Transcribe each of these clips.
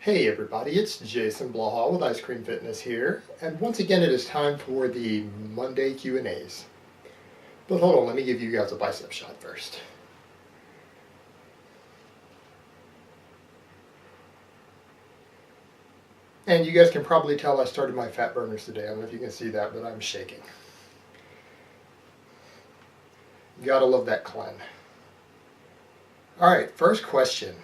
Hey everybody, it's Jason Blaha with Ice Cream Fitness here, and once again it is time for the Monday Q&As. But hold on, let me give you guys a bicep shot first. And you guys can probably tell I started my fat burners today. I don't know if you can see that, but I'm shaking. Gotta love that clean. Alright, first question.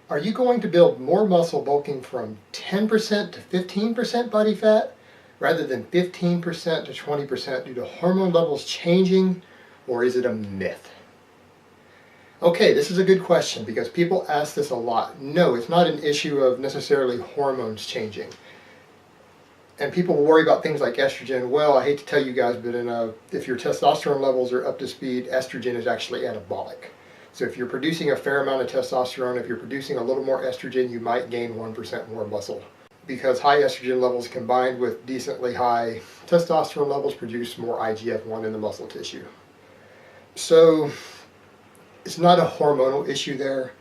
Are you going to build more muscle bulking from 10% to 15% body fat rather than 15% to 20% due to hormone levels changing, or is it a myth? Okay, this is a good question because people ask this a lot. No, it's not an issue of necessarily hormones changing. And people worry about things like estrogen. Well, I hate to tell you guys, but if your testosterone levels are up to speed, estrogen is actually anabolic. So if you're producing a fair amount of testosterone, if you're producing a little more estrogen, you might gain 1% more muscle. Because high estrogen levels combined with decently high testosterone levels produce more IGF-1 in the muscle tissue. So it's not a hormonal issue there.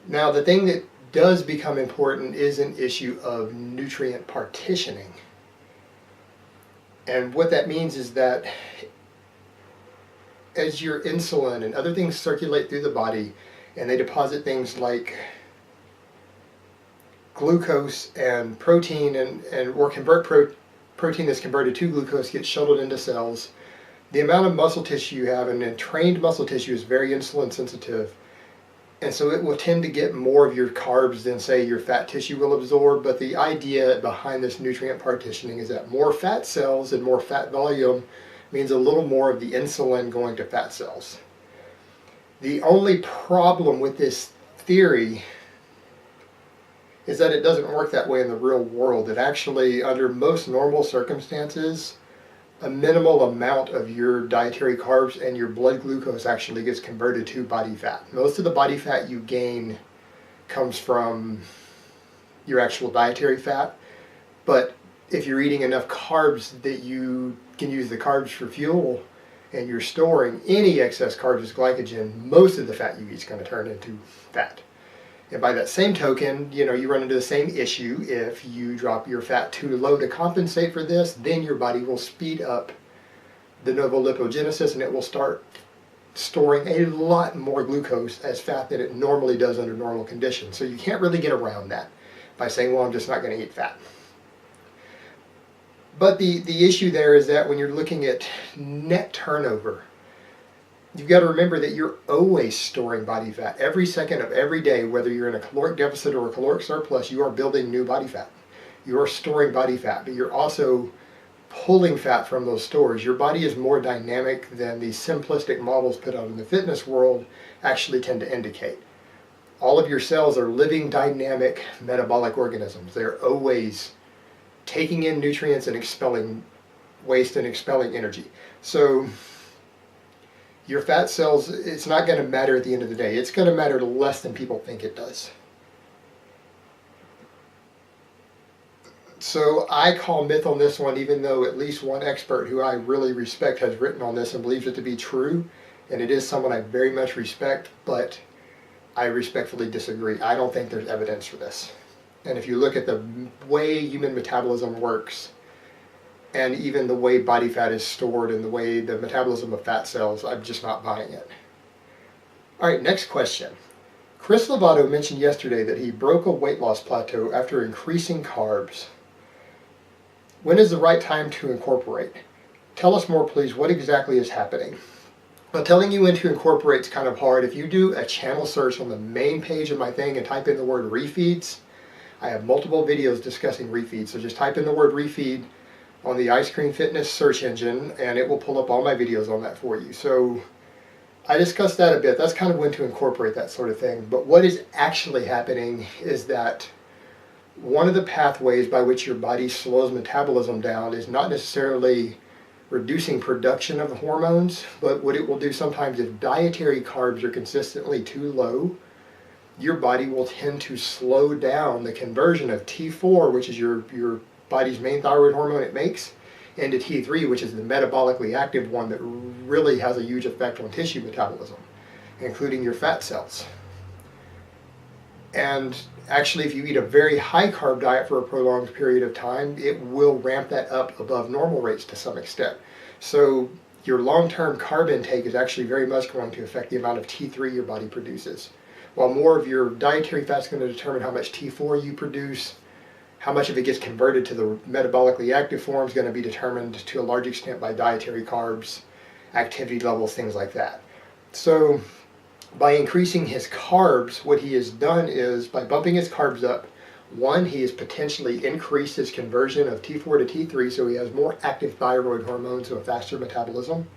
Now the thing that does become important is an issue of nutrient partitioning. And what that means is that as your insulin and other things circulate through the body and they deposit things like glucose and protein or convert protein that's converted to glucose gets shuttled into cells, the amount of muscle tissue you have, and trained muscle tissue is very insulin sensitive, and so it will tend to get more of your carbs than say your fat tissue will absorb. But the idea behind this nutrient partitioning is that more fat cells and more fat volume means a little more of the insulin going to fat cells. The only problem with this theory is that it doesn't work that way in the real world. It actually, under most normal circumstances, a minimal amount of your dietary carbs and your blood glucose actually gets converted to body fat. Most of the body fat you gain comes from your actual dietary fat, but if you're eating enough carbs that you can use the carbs for fuel and you're storing any excess carbs as glycogen, most of the fat you eat is going to turn into fat. And by that same token, you run into the same issue. If you drop your fat too low to compensate for this, then your body will speed up de novo lipogenesis and it will start storing a lot more glucose as fat than it normally does under normal conditions. So you can't really get around that by saying, well, I'm just not going to eat fat. But the issue there is that when you're looking at net turnover, you've got to remember that you're always storing body fat. Every second of every day, whether you're in a caloric deficit or a caloric surplus, you are building new body fat. You are storing body fat, but you're also pulling fat from those stores. Your body is more dynamic than the simplistic models put out in the fitness world actually tend to indicate. All of your cells are living, dynamic, metabolic organisms. They're always taking in nutrients and expelling waste and expelling energy. So your fat cells, it's not going to matter at the end of the day. It's going to matter less than people think it does. So I call myth on this one, even though at least one expert who I really respect has written on this and believes it to be true. And it is someone I very much respect, but I respectfully disagree. I don't think there's evidence for this. And if you look at the way human metabolism works, and even the way body fat is stored and the way the metabolism of fat cells, I'm just not buying it. All right, next question. Chris Lovato mentioned yesterday that he broke a weight loss plateau after increasing carbs. When is the right time to incorporate? Tell us more, please. What exactly is happening? Well, telling you when to incorporate is kind of hard. If you do a channel search on the main page of my thing and type in the word refeeds, I have multiple videos discussing refeeds. So just type in the word refeed on the Ice Cream Fitness search engine and it will pull up all my videos on that for you. So I discussed that a bit. That's kind of when to incorporate that sort of thing. But what is actually happening is that one of the pathways by which your body slows metabolism down is not necessarily reducing production of hormones, but what it will do sometimes if dietary carbs are consistently too low, your body will tend to slow down the conversion of T4, which is your body's main thyroid hormone it makes, into T3, which is the metabolically active one that really has a huge effect on tissue metabolism, including your fat cells. And actually, if you eat a very high carb diet for a prolonged period of time, it will ramp that up above normal rates to some extent. So your long-term carb intake is actually very much going to affect the amount of T3 your body produces. While more of your dietary fat is going to determine how much T4 you produce, how much of it gets converted to the metabolically active form is going to be determined to a large extent by dietary carbs, activity levels, things like that. So by increasing his carbs, what he has done is, by bumping his carbs up, one, he has potentially increased his conversion of T4 to T3, so he has more active thyroid hormone, so a faster metabolism.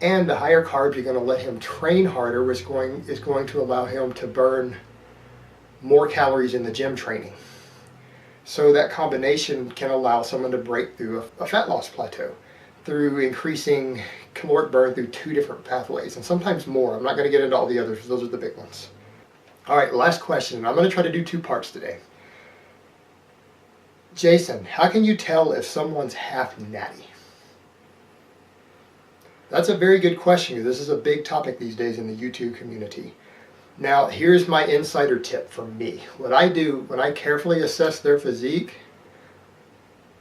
And the higher carbs are going to let him train harder, which is going to allow him to burn more calories in the gym training. So that combination can allow someone to break through a fat loss plateau through increasing caloric burn through 2 different pathways, and sometimes more. I'm not going to get into all the others, those are the big ones. All right, last question. I'm going to try to do 2 parts today. Jason, how can you tell if someone's half natty? That's a very good question. This is a big topic these days in the YouTube community. Now, here's my insider tip from me. What I do when I carefully assess their physique,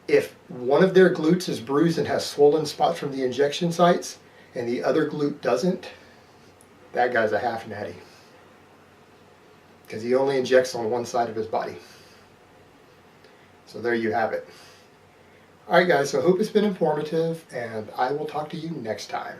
if one of their glutes is bruised and has swollen spots from the injection sites, and the other glute doesn't, that guy's a half natty. Because he only injects on one side of his body. So there you have it. Alright guys, so I hope it's been informative, and I will talk to you next time.